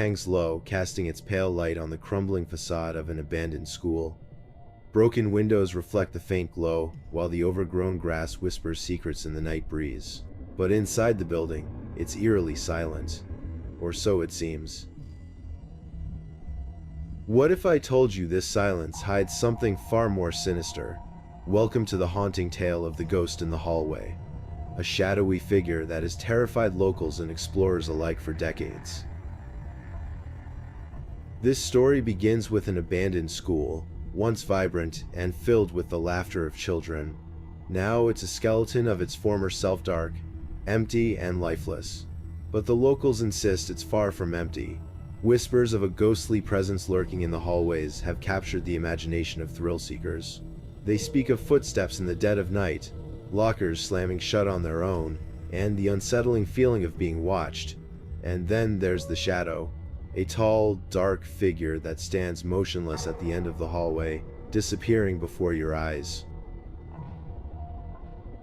hangs low, casting its pale light on the crumbling facade of an abandoned school. Broken windows reflect the faint glow, while the overgrown grass whispers secrets in the night breeze. But inside the building, it's eerily silent. Or so it seems. What if I told you this silence hides something far more sinister? Welcome to the haunting tale of the ghost in the hallway, a shadowy figure that has terrified locals and explorers alike for decades. This story begins with an abandoned school, once vibrant and filled with the laughter of children. Now it's a skeleton of its former self, dark, empty, and lifeless. But the locals insist it's far from empty. Whispers of a ghostly presence lurking in the hallways have captured the imagination of thrill seekers. They speak of footsteps in the dead of night, lockers slamming shut on their own, and the unsettling feeling of being watched. And then there's the shadow, a tall, dark figure that stands motionless at the end of the hallway, disappearing before your eyes.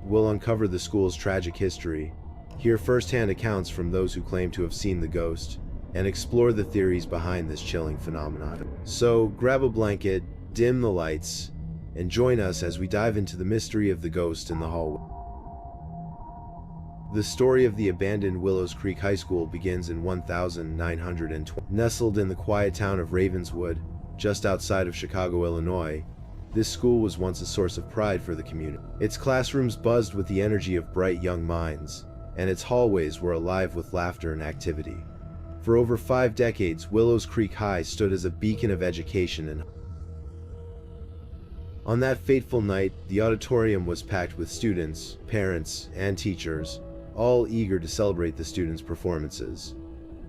We'll uncover the school's tragic history, hear first-hand accounts from those who claim to have seen the ghost, and explore the theories behind this chilling phenomenon. So grab a blanket, dim the lights, and join us as we dive into the mystery of the ghost in the hallway. The story of the abandoned Willows Creek High School begins in 1920. Nestled in the quiet town of Ravenswood, just outside of Chicago, Illinois, this school was once a source of pride for the community. Its classrooms buzzed with the energy of bright young minds, and its hallways were alive with laughter and activity. For over 5 decades, Willows Creek High stood as a beacon of education and on that fateful night, the auditorium was packed with students, parents, and teachers, all eager to celebrate the students' performances.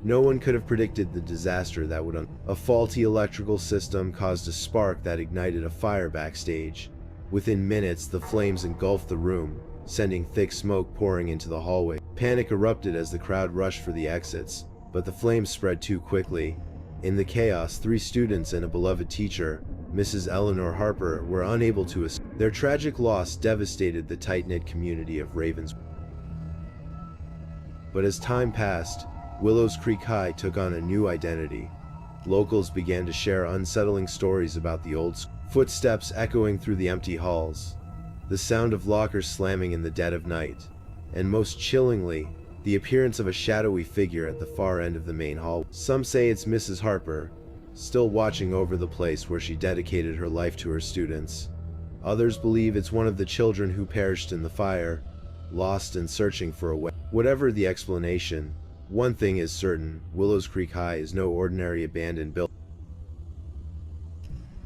No one could have predicted the disaster that would a faulty electrical system caused a spark that ignited a fire backstage. Within minutes, the flames engulfed the room, sending thick smoke pouring into the hallway. Panic erupted as the crowd rushed for the exits, but the flames spread too quickly. In the chaos, 3 students and a beloved teacher, Mrs. Eleanor Harper, were unable to escape. Their tragic loss devastated the tight-knit community of Ravenswood. But as time passed, Willows Creek High took on a new identity. Locals began to share unsettling stories about the old school. Footsteps echoing through the empty halls, the sound of lockers slamming in the dead of night, and most chillingly, the appearance of a shadowy figure at the far end of the main hall. Some say it's Mrs. Harper, still watching over the place where she dedicated her life to her students. Others believe it's one of the children who perished in the fire, lost and searching for a way. Whatever the explanation, one thing is certain: Willows Creek High is no ordinary abandoned building.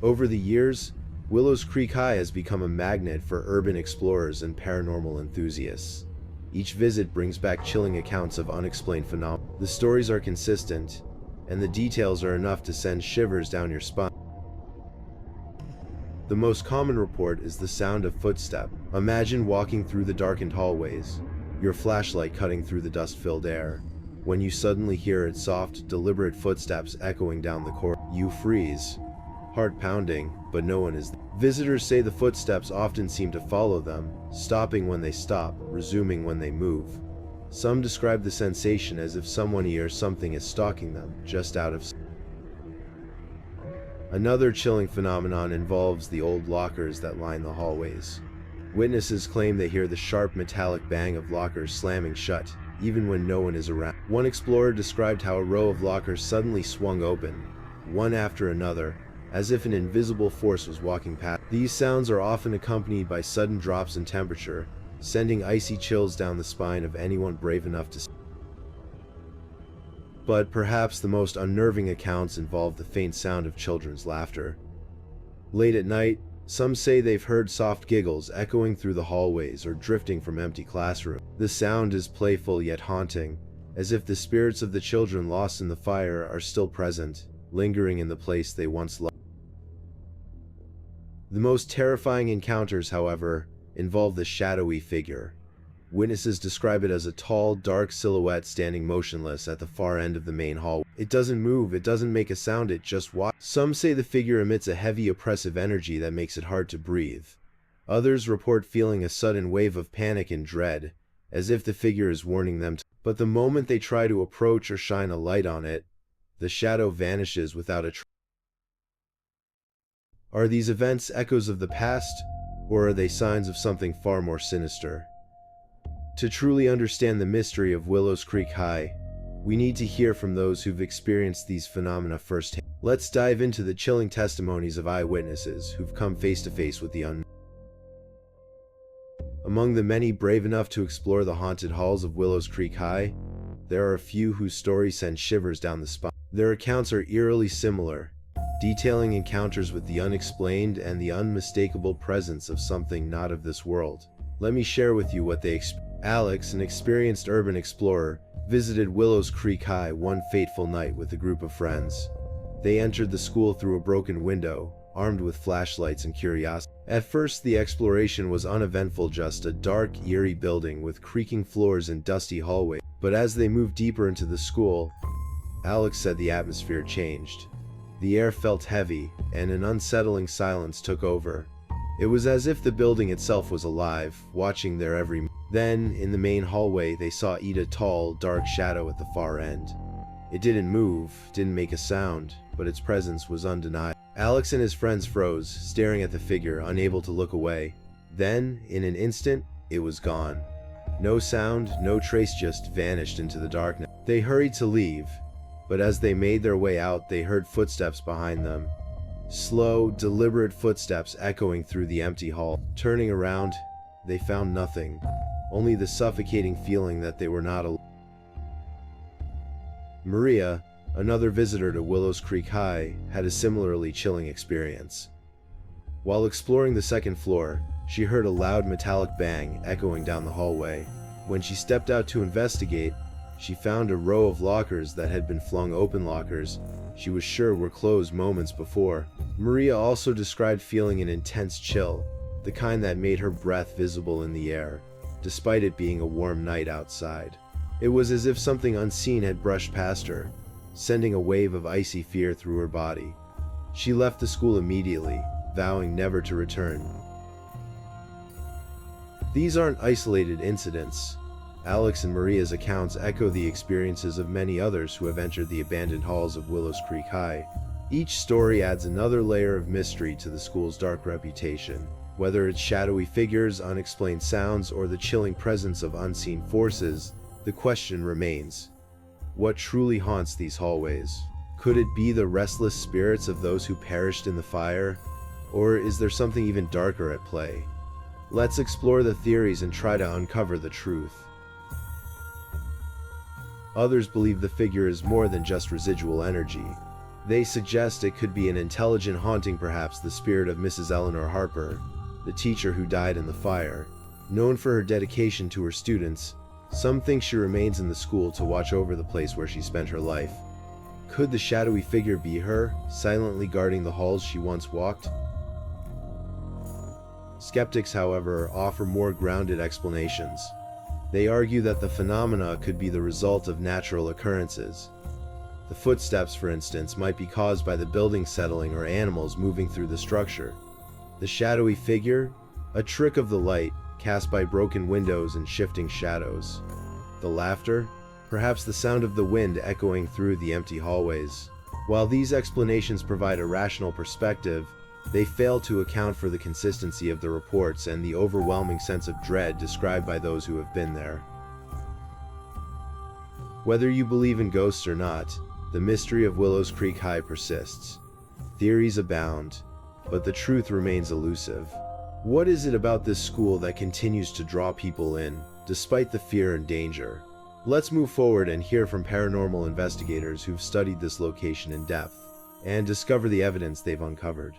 Over the years, Willows Creek High has become a magnet for urban explorers and paranormal enthusiasts. Each visit brings back chilling accounts of unexplained phenomena. The stories are consistent, and the details are enough to send shivers down your spine. The most common report is the sound of footsteps. Imagine walking through the darkened hallways, your flashlight cutting through the dust-filled air. When you suddenly hear its soft, deliberate footsteps echoing down the corridor, you freeze, heart pounding, but no one is there. Visitors say the footsteps often seem to follow them, stopping when they stop, resuming when they move. Some describe the sensation as if someone or something is stalking them, just out of sight. Another chilling phenomenon involves the old lockers that line the hallways. Witnesses claim they hear the sharp metallic bang of lockers slamming shut, even when no one is around. One explorer described how a row of lockers suddenly swung open, one after another, as if an invisible force was walking past. These sounds are often accompanied by sudden drops in temperature, sending icy chills down the spine of anyone brave enough to. But perhaps the most unnerving accounts involve the faint sound of children's laughter. Late at night, some say they've heard soft giggles echoing through the hallways or drifting from empty classrooms. The sound is playful yet haunting, as if the spirits of the children lost in the fire are still present, lingering in the place they once loved. The most terrifying encounters, however, involve the shadowy figure. Witnesses describe it as a tall, dark silhouette standing motionless at the far end of the main hall. It doesn't move, it doesn't make a sound, it just walks. Some say the figure emits a heavy, oppressive energy that makes it hard to breathe. Others report feeling a sudden wave of panic and dread, as if the figure is warning them to. But the moment they try to approach or shine a light on it, The shadow vanishes without a trace. Are these events echoes of the past, or are they signs of something far more sinister? To truly understand the mystery of Willows Creek High, we need to hear from those who've experienced these phenomena firsthand. Let's dive into the chilling testimonies of eyewitnesses who've come face to face with the unknown. Among the many brave enough to explore the haunted halls of Willows Creek High, there are a few whose stories send shivers down the spine. Their accounts are eerily similar, detailing encounters with the unexplained and the unmistakable presence of something not of this world. Let me share with you what they experienced. Alex, an experienced urban explorer, visited Willows Creek High one fateful night with a group of friends. They entered the school through a broken window, armed with flashlights and curiosity. At first, the exploration was uneventful, just a dark, eerie building with creaking floors and dusty hallways. But as they moved deeper into the school, Alex said the atmosphere changed. The air felt heavy, and an unsettling silence took over. It was as if the building itself was alive, watching their every move. Then, in the main hallway, they saw a tall, dark shadow at the far end. It didn't move, didn't make a sound, but its presence was undeniable. Alex and his friends froze, staring at the figure, unable to look away. Then, in an instant, it was gone. No sound, no trace, just vanished into the darkness. They hurried to leave, but as they made their way out, they heard footsteps behind them. Slow, deliberate footsteps echoing through the empty hall. Turning around, they found nothing, only the suffocating feeling that they were not alone. Maria, another visitor to Willows Creek High, had a similarly chilling experience. While exploring the second floor, she heard a loud metallic bang echoing down the hallway. When she stepped out to investigate, she found a row of lockers that had been flung open, lockers she was sure were closed moments before. Maria also described feeling an intense chill, the kind that made her breath visible in the air, despite it being a warm night outside. It was as if something unseen had brushed past her, sending a wave of icy fear through her body. She left the school immediately, vowing never to return. These aren't isolated incidents. Alex and Maria's accounts echo the experiences of many others who have entered the abandoned halls of Willows Creek High. Each story adds another layer of mystery to the school's dark reputation. Whether it's shadowy figures, unexplained sounds, or the chilling presence of unseen forces, the question remains: what truly haunts these hallways? Could it be the restless spirits of those who perished in the fire? Or is there something even darker at play? Let's explore the theories and try to uncover the truth. Others believe the figure is more than just residual energy. They suggest it could be an intelligent haunting, perhaps the spirit of Mrs. Eleanor Harper, the teacher who died in the fire. Known for her dedication to her students, some think she remains in the school to watch over the place where she spent her life. Could the shadowy figure be her, silently guarding the halls she once walked? Skeptics, however, offer more grounded explanations. They argue that the phenomena could be the result of natural occurrences. The footsteps, for instance, might be caused by the building settling or animals moving through the structure. The shadowy figure, a trick of the light, cast by broken windows and shifting shadows. The laughter, perhaps the sound of the wind echoing through the empty hallways. While these explanations provide a rational perspective, they fail to account for the consistency of the reports and the overwhelming sense of dread described by those who have been there. Whether you believe in ghosts or not, the mystery of Willows Creek High persists. Theories abound, but the truth remains elusive. What is it about this school that continues to draw people in, despite the fear and danger? Let's move forward and hear from paranormal investigators who've studied this location in depth, and discover the evidence they've uncovered.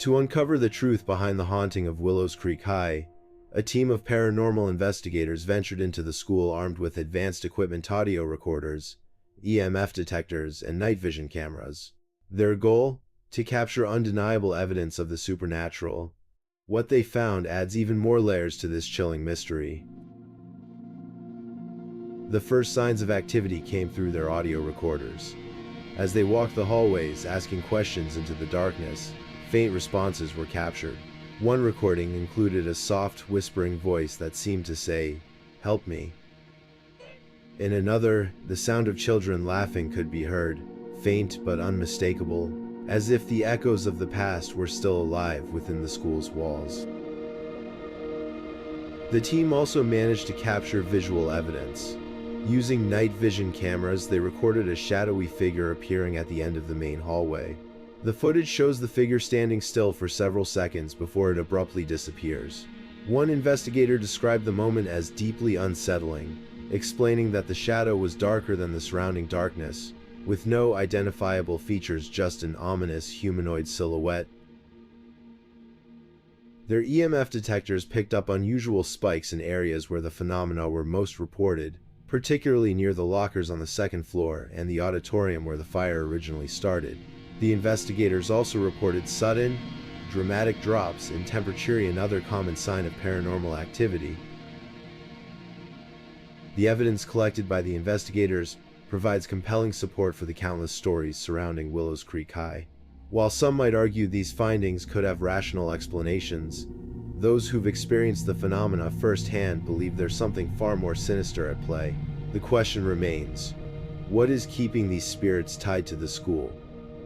To uncover the truth behind the haunting of Willows Creek High, a team of paranormal investigators ventured into the school armed with advanced equipment, audio recorders, EMF detectors, and night vision cameras. Their goal? To capture undeniable evidence of the supernatural. What they found adds even more layers to this chilling mystery. The first signs of activity came through their audio recorders. As they walked the hallways, asking questions into the darkness, faint responses were captured. One recording included a soft, whispering voice that seemed to say, "Help me." In another, the sound of children laughing could be heard, faint but unmistakable, as if the echoes of the past were still alive within the school's walls. The team also managed to capture visual evidence. Using night vision cameras, they recorded a shadowy figure appearing at the end of the main hallway. The footage shows the figure standing still for several seconds before it abruptly disappears. One investigator described the moment as deeply unsettling, explaining that the shadow was darker than the surrounding darkness, with no identifiable features, just an ominous humanoid silhouette. Their EMF detectors picked up unusual spikes in areas where the phenomena were most reported, particularly near the lockers on the second floor and the auditorium where the fire originally started. The investigators also reported sudden, dramatic drops in temperature, another common sign of paranormal activity. The evidence collected by the investigators provides compelling support for the countless stories surrounding Willows Creek High. While some might argue these findings could have rational explanations, those who've experienced the phenomena firsthand believe there's something far more sinister at play. The question remains, what is keeping these spirits tied to the school?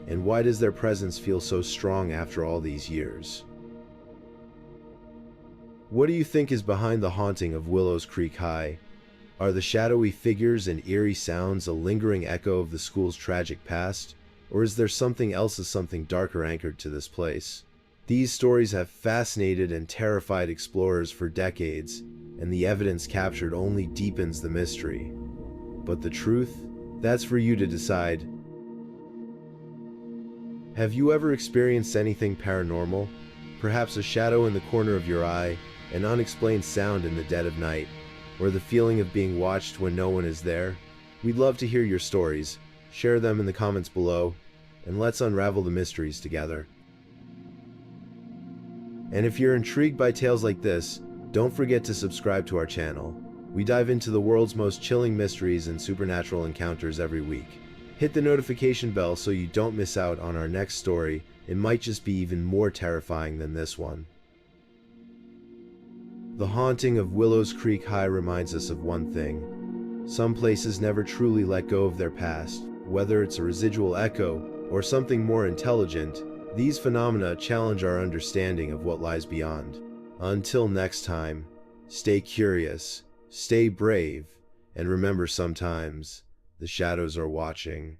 And why does their presence feel so strong after all these years? What do you think is behind the haunting of Willows Creek High? Are the shadowy figures and eerie sounds a lingering echo of the school's tragic past? Or is there something else, something darker anchored to this place? These stories have fascinated and terrified explorers for decades, and the evidence captured only deepens the mystery. But the truth? That's for you to decide. Have you ever experienced anything paranormal? Perhaps a shadow in the corner of your eye, an unexplained sound in the dead of night, or the feeling of being watched when no one is there? We'd love to hear your stories. Share them in the comments below, and let's unravel the mysteries together. And if you're intrigued by tales like this, don't forget to subscribe to our channel. We dive into the world's most chilling mysteries and supernatural encounters every week. Hit the notification bell so you don't miss out on our next story. It might just be even more terrifying than this one. The haunting of Willows Creek High reminds us of one thing. Some places never truly let go of their past. Whether it's a residual echo or something more intelligent, these phenomena challenge our understanding of what lies beyond. Until next time, stay curious, stay brave, and remember, sometimes the shadows are watching.